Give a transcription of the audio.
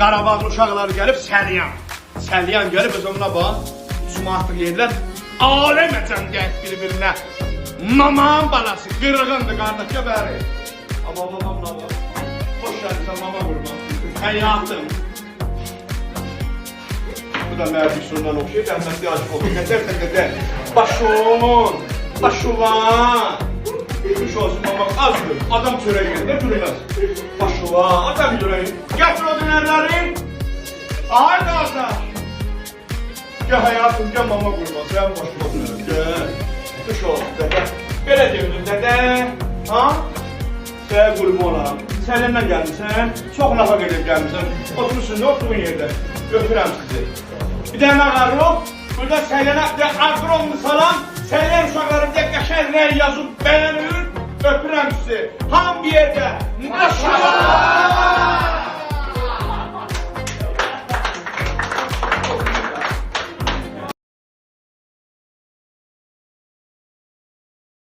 Qarabağın uşaqları gəlib Səlyan. Səlyan gəlib öz onunla bax. 3 manatlıq yerlər. Aləməcən deyək bir-birinə. Mamam balası qırğındır qardaş ya bəri. Amma mamam nə var? Hoş gəlirsən mama qurban. Həyatım. Bu da mərdik sonundan oxşayır, rəhmətli acıq olur. Qədər qədər. Başon, başuvan. Kuş olsun mama azdır. Adam çörək yerində durmaz. Başuvan, adam çörək. Gətir o dünərlərin. Ay qardaş. Gəl həyatım, gəl mama qurban. Sən başuva dünərəm. Gəl. Kuş olsun dədə. Belə deyilir dədə. Ha? Sənə qurban olam. Səndən gəlmişsən. Çox nafa gedib gəlmişsən. Oturursun, nə oturduğun yerdə? Götürəm sizi. Bir dənə ağarlıq. Burada Səylənə aqromlu salam. Səylən uşaqlarım deyə qəşərlər yazıb bəyənir. Öpürəm sizi. Ham bir yerdə. Maşallah.